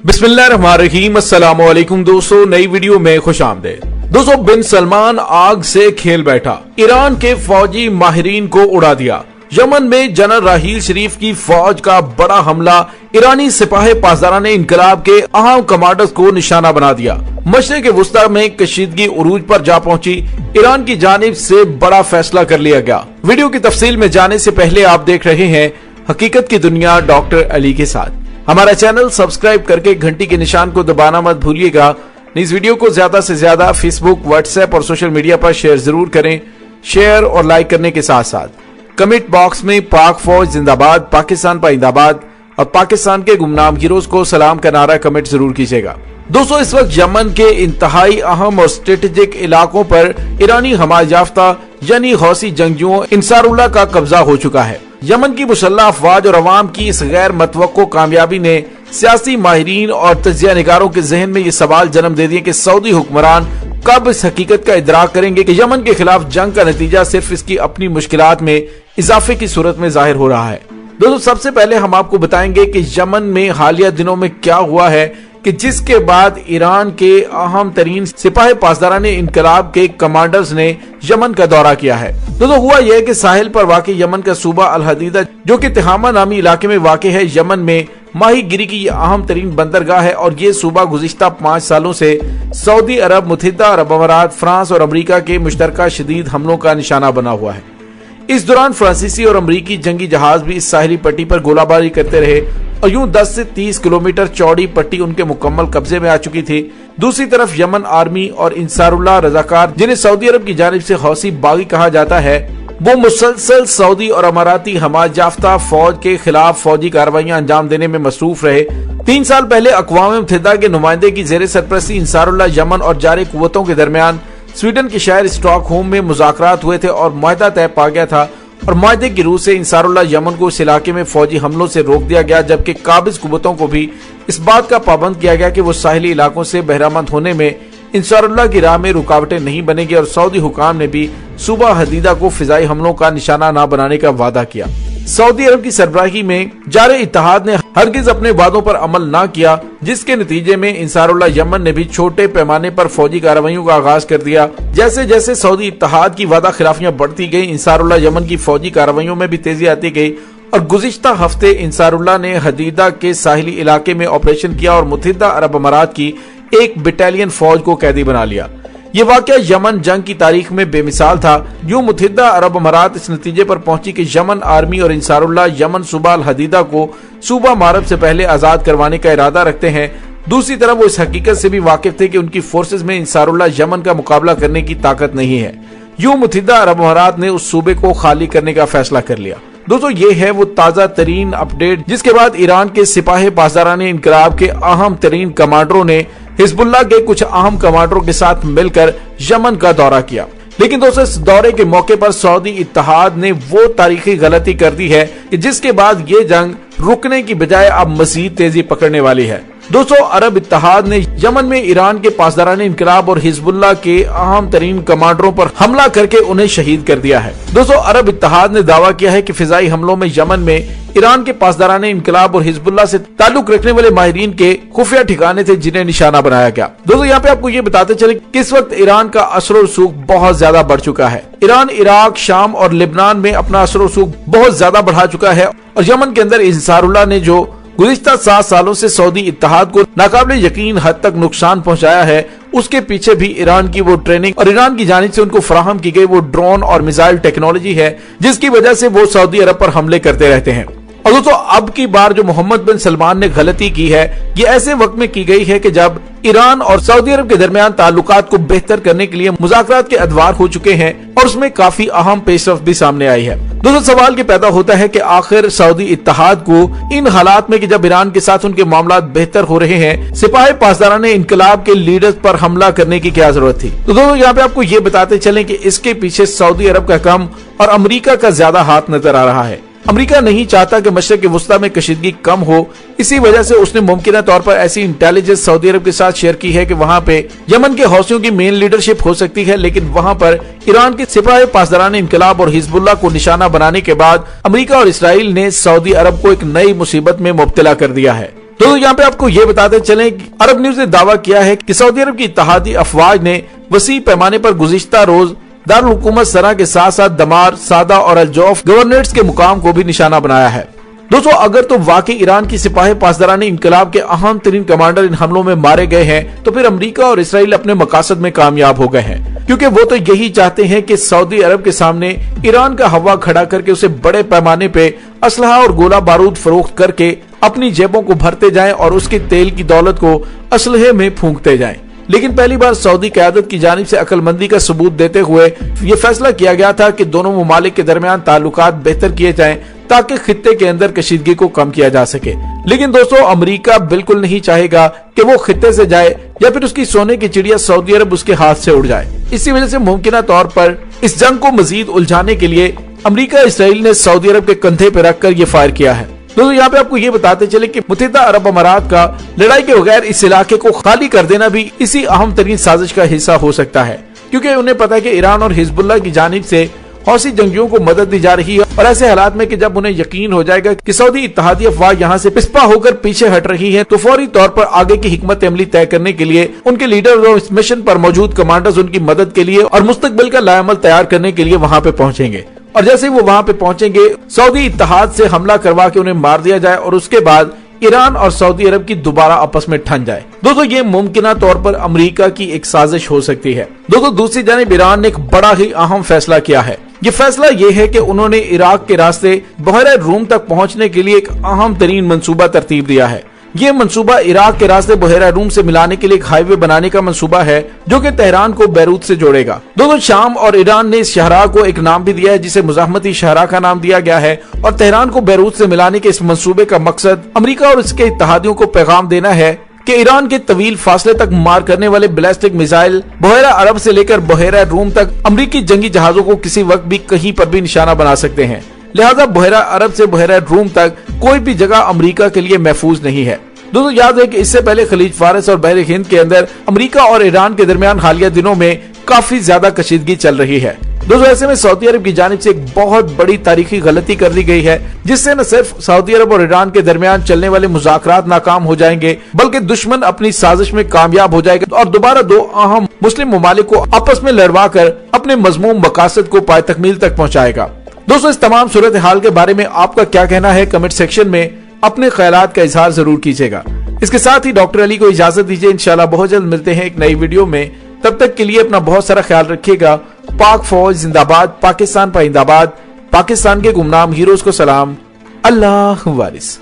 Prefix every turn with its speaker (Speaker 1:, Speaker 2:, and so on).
Speaker 1: बिस्मिल्लाहिर्रहमानिर्रहीम। अस्सलाम वालेकुम दोस्तों, नई वीडियो में खुश आमदीद। दोस्तों, बिन सलमान आग से खेल बैठा, ईरान के फौजी माहिरीन को उड़ा दिया। यमन में जनरल राहील शरीफ की फौज का बड़ा हमला ईरानी सिपाही पासदारान इनकलाब के अहम कमांडर्स को निशाना बना दिया। मशरिक वुस्ता में कशीदगी उरूज पर जा पहुंची। ईरान की जानिब से बड़ा फैसला कर लिया गया। वीडियो की तफसील में जाने से पहले आप देख रहे हैं हकीकत की दुनिया डॉक्टर अली के साथ। हमारा चैनल सब्सक्राइब करके घंटी के निशान को दबाना मत भूलिएगा। इस वीडियो को ज्यादा से ज्यादा फेसबुक, व्हाट्सएप और सोशल मीडिया पर शेयर जरूर करें। शेयर और लाइक करने के साथ साथ कमेंट बॉक्स में पाक फौज जिंदाबाद, पाकिस्तान पाइंदाबाद और पाकिस्तान के गुमनाम हीरोज को सलाम का नारा कमेंट जरूर कीजिएगा। दोस्तों, इस वक्त यमन के इंतहाई अहम और स्ट्रेटेजिक इलाकों पर ईरानी हमायत याफ्ता यानी हौसी जंगजुओं इंसारुल्लाह का कब्जा हो चुका है। यमन की मुसल्लह अफवाज और अवाम की इस गैर मतवक्को कामयाबी ने सियासी माहिरीन और तजिया निगारों के जहन में ये सवाल जन्म दे दिए कि सऊदी हुक्मरान कब इस हकीकत का इदराक करेंगे कि यमन के खिलाफ जंग का नतीजा सिर्फ इसकी अपनी मुश्किलात में इजाफे की सूरत में जाहिर हो रहा है। दोस्तों, सबसे पहले हम आपको बताएंगे कि यमन में हालिया दिनों में क्या हुआ है कि जिसके बाद ईरान के अहम तरीन सिपाही पासदारान इनकलाब के कमांडर्स ने यमन का दौरा किया है। दोस्तों, हुआ यह कि साहिल पर वाक़ यमन का सूबा अल हदीदा जो कि तिहामा नामी इलाके में वाक़ है, यमन में माही गिरी की अहम तरीन बंदरगाह है और ये सूबा गुज़िश्ता 5 सालों से सऊदी अरब, मुत्तहिदा अरब अमारात, फ्रांस और अमरीका के मुश्तरका शदीद हमलों का निशाना बना हुआ है। इस दौरान फ्रांसीसी और अमरीकी जंगी जहाज भी इस साहिली पट्टी पर गोलाबारी करते रहे और यूं 10 से 30 किलोमीटर चौड़ी पट्टी उनके मुकम्मल कब्जे में आ चुकी थी। दूसरी तरफ यमन आर्मी और इंसारुल्लाह रजाकार, जिन्हें सऊदी अरब की जानिब से हौसी बागी कहा जाता है, वो मुसलसल सऊदी और अमाराती हमायत याफ्ता फौज के खिलाफ फौजी कार्रवाइयां अंजाम देने में मसरूफ रहे। 3 साल पहले अक़वाम मुत्तहिदा के नुमाइंदे की ज़ेरे सरपरस्ती इंसारुल्लाह यमन और जारी कुव्वतों के दरमियान स्वीडन के शहर स्टॉकहोम में मुज़ाकरात हुए थे और मुआहदा तय पा गया था और मुआहदे की रूह से इंसारुल्लाह यमन को इस इलाके में फौजी हमलों से रोक दिया गया, जबकि काबिज कुव्वतों को भी इस बात का पाबंद किया गया कि वो साहिली इलाकों से बहरामंद होने में इंसारुल्लाह की राह में रुकावटें नहीं बनेगी और सऊदी हुकाम ने भी सूबा हदीदा को फिजाई हमलों का निशाना न बनाने का वादा किया। सऊदी अरब की सरबराही में जारे इत्तेहाद ने हरगिज अपने वादों पर अमल न किया, जिसके नतीजे में इंसारुल्लाह यमन ने भी छोटे पैमाने पर फौजी कार्रवाइयों का आगाज कर दिया। जैसे जैसे सऊदी इत्तेहाद की वादा खिलाफियां बढ़ती गई, इंसारुल्लाह यमन की फौजी कार्रवाइयों में भी तेजी आती गई और गुज़िश्ता हफ्ते इंसारुल्लाह ने हदीदा के साहिली इलाके में ऑपरेशन किया और मुत्तहिदा अरब अमारात की एक बटालियन फौज को कैदी बना लिया। ये वाकया यमन जंग की तारीख में बेमिसाल था। यूं मुत्तहिदा अरब अमारात इस नतीजे पर पहुंची कि यमन आर्मी और इंसारुल्लाह यमन सूबा अल हदीदा को सूबा मारब से पहले आजाद करवाने का इरादा रखते हैं। दूसरी तरफ वो इस हकीकत से भी वाकिफ थे कि उनकी फोर्सेज में इंसारुल्लाह यमन का मुकाबला करने की ताकत नहीं है। यूं मुत्तहिदा अरब अमारात ने उस सूबे को खाली करने का फैसला कर लिया। दोस्तों, ये है वो ताजा तरीन अपडेट जिसके बाद ईरान के सिपाही पासदारान इनकलाब के अहम तरीन कमांडरों ने हिजबुल्लाह के कुछ अहम कमांडरों के साथ मिलकर यमन का दौरा किया। लेकिन दोस्तों, इस दौरे के मौके पर सऊदी इत्तेहाद ने वो तारीखी गलती कर दी है कि जिसके बाद ये जंग रुकने की बजाय अब मजीद तेजी पकड़ने वाली है। दोस्तों, अरब इत्तेहाद ने यमन में ईरान के पासदारान इनकलाब और हिजबुल्लाह के अहम तरीन कमांडरों पर हमला करके उन्हें शहीद कर दिया है। दोस्तों, अरब इत्तेहाद ने दावा किया है कि फिजाई हमलों में यमन में ईरान के पासदारान इनकलाब और हिजबुल्लाह से ताल्लुक रखने वाले माहिरीन के खुफिया ठिकाने थे जिन्हें निशाना बनाया गया। दोस्तों, यहाँ पे आपको ये बताते चले कि इस वक्त ईरान का असर और रसूख बहुत ज्यादा बढ़ चुका है। ईरान इराक, शाम और लिबनान में अपना असर और रसूख बहुत ज्यादा बढ़ा चुका है और यमन के अंदर इंसारुल्लाह ने जो गुज़िश्ता 7 सालों से सऊदी इत्तेहाद को नाकाबिले यकीन हद तक नुकसान पहुंचाया है, उसके पीछे भी ईरान की वो ट्रेनिंग और ईरान की जानिब से उनको फराहम की गई वो ड्रोन और मिसाइल टेक्नोलॉजी है जिसकी वजह से वो सऊदी अरब पर हमले करते रहते हैं। और दोस्तों, अब की बार जो मोहम्मद बिन सलमान ने गलती की है, ये ऐसे वक्त में की गई है कि जब ईरान और सऊदी अरब के दरमियान ताल्लुकात को बेहतर करने के लिए मुज़ाकरात के अदवार हो चुके हैं और उसमें काफी अहम पेशरफ्त भी सामने आई है। दोस्तों, सवाल ये पैदा होता है कि आखिर सऊदी इत्तेहाद को इन हालात में कि जब ईरान के साथ उनके मामलात बेहतर हो रहे हैं, सिपाही पासदारान इनकलाब के लीडर्स पर हमला करने की क्या जरूरत थी। तो दोस्तों, यहाँ पे आपको ये बताते चलें कि इसके पीछे सऊदी अरब का कम और अमेरिका का ज्यादा हाथ नजर आ रहा है। अमेरिका नहीं चाहता कि मशरिक वस्ता में कशीदगी कम हो, इसी वजह से उसने मुमकिन तौर पर ऐसी इंटेलिजेंस सऊदी अरब के साथ शेयर की है कि वहां पे यमन के हौसियों की मेन लीडरशिप हो सकती है, लेकिन वहां पर ईरान के सिपाही पासदारान इनकलाब और हिजबुल्लाह को निशाना बनाने के बाद अमेरिका और इसराइल ने सऊदी अरब को एक नई मुसीबत में मुब्तला कर दिया है। तो यहाँ पे आपको ये बताते चलें कि अरब न्यूज ने दावा किया है कि सऊदी अरब की इत्तेहादी अफवाज ने वसी पैमाने पर गुज़िश्ता रोज दारुल हुकूमत सना के साथ साथ दमार, सादा और अल-जौफ गवर्नरेट्स के मुकाम को भी निशाना बनाया है। दोस्तों, अगर तो वाकई ईरान की सिपाही पासदारान इनकलाब के अहम तरीन कमांडर इन हमलों में मारे गए हैं, तो फिर अमेरिका और इसराइल अपने मकासद में कामयाब हो गए हैं, क्योंकि वो तो यही चाहते हैं कि सऊदी अरब के सामने ईरान का हवा खड़ा करके उसे बड़े पैमाने पे असलहा और गोला बारूद फरोख्त करके अपनी जेबों को भरते जाएं और उसके तेल की दौलत को असलहे में फूंकते जाएं। लेकिन पहली बार सऊदी क़यादत की जानिब से अक्लमंदी का सबूत देते हुए ये फैसला किया गया था कि दोनों मुमालिक के दरमियान ताल्लुकात बेहतर किए जाएं ताकि खित्ते के अंदर कशीदगी को कम किया जा सके। लेकिन दोस्तों, अमेरिका बिल्कुल नहीं चाहेगा कि वो खित्ते से जाए या फिर उसकी सोने की चिड़िया सऊदी अरब उसके हाथ से उड़ जाए। इसी वजह से मुमकिन तौर पर इस जंग को मजीद उलझाने के लिए अमेरिका इसराइल ने सऊदी अरब के कंधे पर रखकर ये फायर किया है। दोस्तों, यहाँ पे आपको ये बताते चले कि मुत्तहिदा अरब अमारात का लड़ाई के बगैर इस इलाके को खाली कर देना भी इसी अहम तरीन साजिश का हिस्सा हो सकता है, क्योंकि उन्हें पता है कि ईरान और हिजबुल्लाह की जानिब से हौसी जंगियों को मदद दी जा रही है, और ऐसे हालात में कि जब उन्हें यकीन हो जाएगा कि सऊदी इत्तेहादी अफवाह यहाँ से पिस्पा होकर पीछे हट रही है, तो फौरी तौर पर आगे की हिकमत अमली तय करने के लिए उनके लीडर और इस मिशन पर मौजूद कमांडर्स उनकी मदद के लिए और मुस्तकबिल का लाएमल तैयार करने के लिए वहां पे पहुंचेंगे। और जैसे ही वो वहां पे पहुंचेंगे, सऊदी इत्तेहाद से हमला करवा के उन्हें मार दिया जाए और उसके बाद ईरान और सऊदी अरब की दोबारा आपस में ठन जाए। दोस्तों, ये मुमकिन तौर पर अमेरिका की एक साजिश हो सकती है। दोस्तों, दूसरी जानिब ईरान ने एक बड़ा ही अहम फैसला किया है। ये फैसला ये है कि उन्होंने इराक के रास्ते बहरे रूम तक पहुंचने के लिए एक अहम तरीन मंसूबा तरतीब दिया है। ये मंसूबा इराक के रास्ते बहरा रूम से मिलाने के लिए एक हाईवे बनाने का मंसूबा है, जो कि तेहरान को बैरूत से जोड़ेगा। दोस्तों, शाम और ईरान ने इस शहरा को एक नाम भी दिया है, जिसे मुज़ाहमती शहरा का नाम दिया गया है, और तेहरान को बैरूत से मिलाने के इस मंसूबे का मकसद अमेरिका और इसके इत्तेहादियों को पैगाम देना है कि ईरान के तवील फासले तक मार करने वाले बैलिस्टिक मिसाइल बहरा अरब से लेकर बहरा रूम तक अमेरिकी जंगी जहाजों को किसी वक्त भी कहीं पर भी निशाना बना सकते हैं। लिहाजा बहरा अरब से बहरा रूम तक कोई भी जगह अमेरिका के लिए महफूज नहीं है। दोस्तों, याद है कि इससे पहले खलीज फारस और बहर हिंद के अंदर अमेरिका और ईरान के दरमियान हालिया दिनों में काफी ज्यादा कशीदगी चल रही है। दोस्तों, ऐसे में सऊदी अरब की जानिब से एक बहुत बड़ी तारीखी गलती कर दी गई है, जिससे न सिर्फ सऊदी अरब और ईरान के दरमियान चलने वाले मुज़ाकरात नाकाम हो जाएंगे, बल्कि दुश्मन अपनी साजिश में कामयाब हो जाएगा और दोबारा दो अहम मुस्लिम ममालिक को आपस में लड़वा कर अपने मजमूम मकासद को पाए तकमील तक पहुंचाएगा। दोस्तों, इस तमाम सूरत हाल के बारे में आपका क्या कहना है? कमेंट सेक्शन में अपने ख्यालात का इजहार जरूर कीजिएगा। इसके साथ ही डॉक्टर अली को इजाजत दीजिए। इंशाल्लाह बहुत जल्द मिलते हैं एक नई वीडियो में। तब तक के लिए अपना बहुत सारा ख्याल रखिएगा। पाक फौज जिंदाबाद, पाकिस्तान पाइंदाबाद, पाकिस्तान के गुमनाम हीरोज को सलाम। अल्लाह वारिस।